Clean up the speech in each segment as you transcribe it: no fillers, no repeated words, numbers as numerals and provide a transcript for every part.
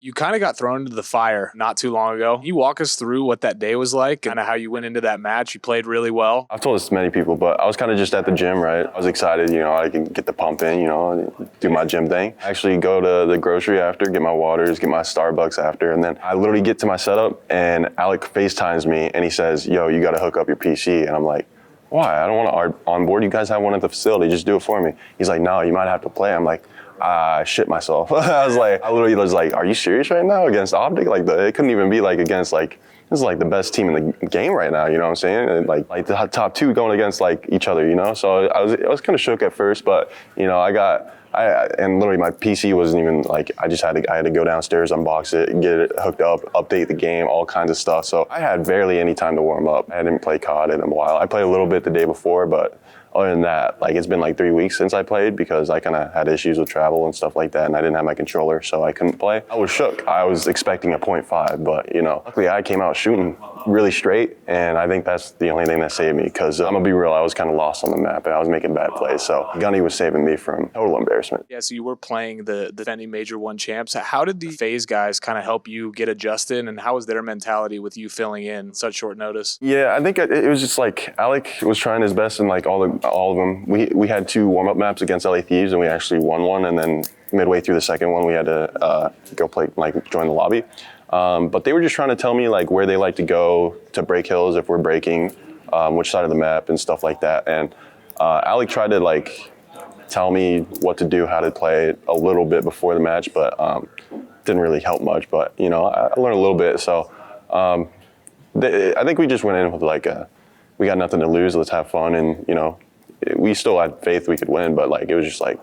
You kind of got thrown into the fire not too long ago. Can you walk us through what that day was like, kind of how you went into that match? You played really well. I've told this to many people, but I was kind of just at the gym, right? I was excited, I can get the pump in, do my gym thing. I actually go to the grocery after, get my waters, get my Starbucks after, and then I literally get to my setup and Alec FaceTimes me and he says, yo, you got to hook up your PC. And I'm like, why? I don't want to onboard. You guys have one at the facility. Just do it for me. He's like, no, you might have to play. I'm like, I shit myself. I literally was like, are you serious right now against OpTic? Like, it couldn't even be like against like, this is like the best team in the game right now, you know what I'm saying? And like the top two going against like each other, So I was kind of shook at first, but and literally my PC wasn't even like, I had to go downstairs, unbox it, get it hooked up, update the game, all kinds of stuff. So I had barely any time to warm up. I hadn't played COD in a while. I played a little bit the day before, but other than that, like it's been like 3 weeks since I played because I kind of had issues with travel and stuff like that, and I didn't have my controller, so I couldn't play. I was shook. I was expecting a 0.5, but luckily I came out shooting really straight, and I think that's the only thing that saved me because I'm gonna be real, I was kind of lost on the map and I was making bad plays, so Gunny was saving me from total embarrassment. Yeah, so you were playing the defending Major 1 champs. How did the FaZe guys kind of help you get adjusted, and how was their mentality with you filling in such short notice? Yeah, I think it was just like Alec was trying his best in like all of them. We had 2 warm-up maps against LA Thieves and we actually won one, and then midway through the second one we had to go play, like join the lobby. But they were just trying to tell me like where they like to go to break hills if we're breaking, which side of the map and stuff like that. And Alec tried to like tell me what to do, how to play a little bit before the match, but didn't really help much. But I learned a little bit. So I think we just went in with like we got nothing to lose, let's have fun, and we still had faith we could win, but like it was just like,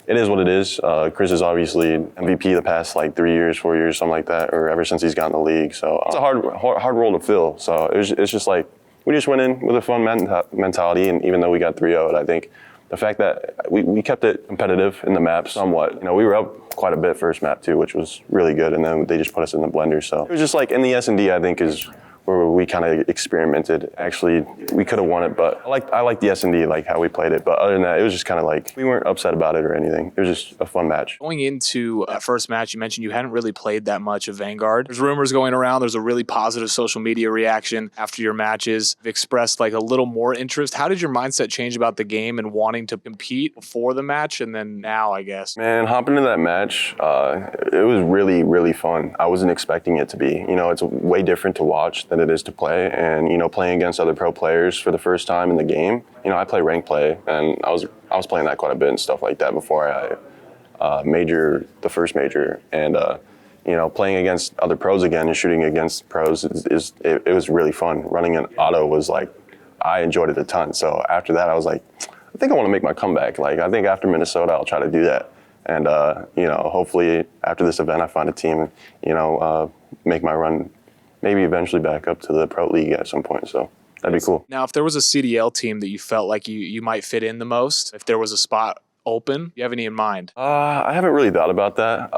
it is what it is. Chris is obviously MVP the past like 3 years, 4 years, something like that, or ever since he's gotten the league. So it's a hard role to fill. So it's just like, we just went in with a fun mentality, and even though we got 3-0'd, I think the fact that we kept it competitive in the map somewhat. We were up quite a bit first map too, which was really good, and then they just put us in the blender. So it was just like in the S&D, I think is where we kind of experimented. Actually, we could have won it, but I like the S&D, like how we played it. But other than that, it was just kind of like, we weren't upset about it or anything. It was just a fun match. Going into that first match, you mentioned you hadn't really played that much of Vanguard. There's rumors going around. There's a really positive social media reaction after your matches. You've expressed like a little more interest. How did your mindset change about the game and wanting to compete before the match and then now, I guess? Man, hopping into that match, it was really, really fun. I wasn't expecting it to be. It's way different to watch than it is to play, and playing against other pro players for the first time in the game. I play rank play, and I was playing that quite a bit and stuff like that before I major, the first major, and playing against other pros again and shooting against pros it was really fun. Running an auto was like, I enjoyed it a ton. So after that, I was like, I think I want to make my comeback. Like, I think after Minnesota, I'll try to do that, and hopefully after this event, I find a team and make my run. Maybe eventually back up to the Pro League at some point, so that'd be cool. Now, if there was a CDL team that you felt like you might fit in the most, if there was a spot open, do you have any in mind? I haven't really thought about that.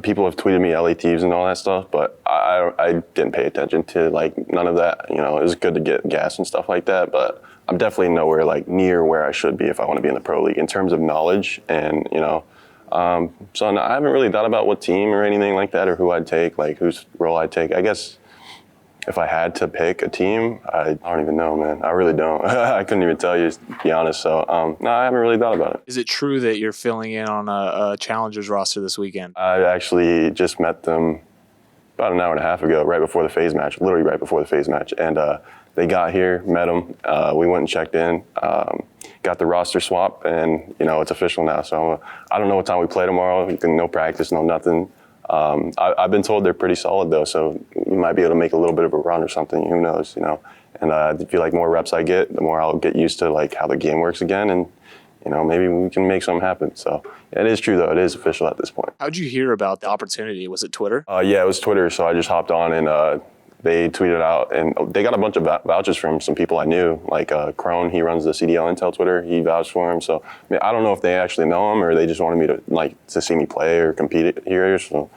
People have tweeted me LA Thieves and all that stuff, but I didn't pay attention to like none of that. It was good to get gas and stuff like that, but I'm definitely nowhere like near where I should be if I want to be in the Pro League in terms of knowledge and so no, I haven't really thought about what team or anything like that or who I'd take, like whose role I'd take. I guess if I had to pick a team, I don't even know, man. I really don't. I couldn't even tell you, to be honest. So no, I haven't really thought about it. Is it true that you're filling in on a Challengers roster this weekend? I actually just met them about an hour and a half ago, right before the FaZe match, literally right before the FaZe match. And they got here, met them, we went and checked in, got the roster swap, and it's official now. So I don't know what time we play tomorrow. No practice, no nothing. I've been told they're pretty solid though, so we might be able to make a little bit of a run or something. Who knows, And I feel like more reps I get, the more I'll get used to like how the game works again, and maybe we can make something happen. So it is true though; it is official at this point. How'd you hear about the opportunity? Was it Twitter? Yeah, it was Twitter. So I just hopped on and. They tweeted out, and they got a bunch of vouchers from some people I knew, like Crone. He runs the CDL Intel Twitter. He vouched for him. So I don't know if they actually know him or they just wanted me to see me play or compete here. So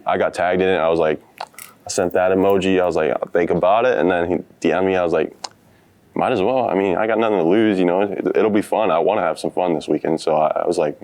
I got tagged in it. I was like, I sent that emoji. I was like, I'll think about it. And then he DM'd me. I was like, might as well. I mean, I got nothing to lose. It'll be fun. I want to have some fun this weekend. So I was like,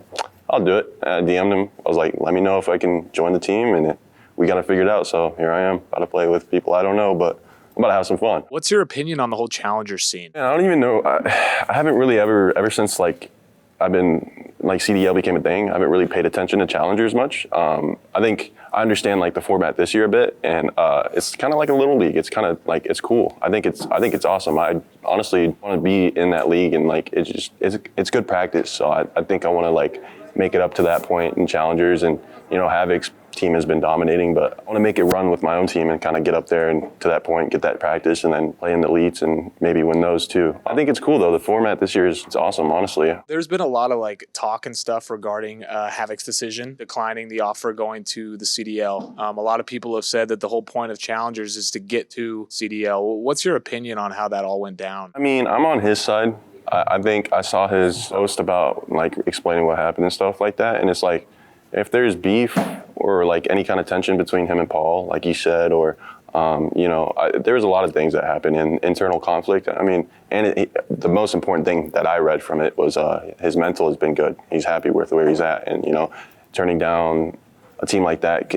I'll do it. And I DM'd him. I was like, let me know if I can join the team, and we got it figured out. So here I am, about to play with people I don't know, but I'm about to have some fun. What's your opinion on the whole Challengers scene? Man, I don't even know. I haven't really ever since like I've been like CDL became a thing. I haven't really paid attention to Challengers much. I think I understand like the format this year a bit, and it's kind of like a little league. It's kind of like it's cool. I think it's awesome. I honestly want to be in that league, and like it's good practice. So I think I want to like make it up to that point in Challengers, and Havoc's team has been dominating, but I want to make it run with my own team and kind of get up there and to that point, get that practice, and then play in the elites and maybe win those too. I think it's cool though. The format this year it's awesome, honestly. There's been a lot of like talk and stuff regarding Havoc's decision, declining the offer going to the CDL. A lot of people have said that the whole point of Challengers is to get to CDL. What's your opinion on how that all went down? I mean, I'm on his side. I think I saw his post about like explaining what happened and stuff like that, and it's like, if there's beef or like any kind of tension between him and Paul, like you said, or there's a lot of things that happen in internal conflict. I mean, and the most important thing that I read from it was his mental has been good. He's happy with where he's at, and turning down a team like that,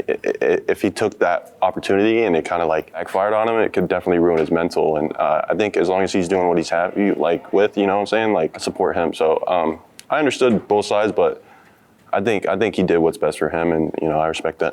if he took that opportunity and it kind of like backfired on him, it could definitely ruin his mental. And I think as long as he's doing what he's happy like with, what I'm saying, like I support him. So I understood both sides, but I think he did what's best for him, and I respect that.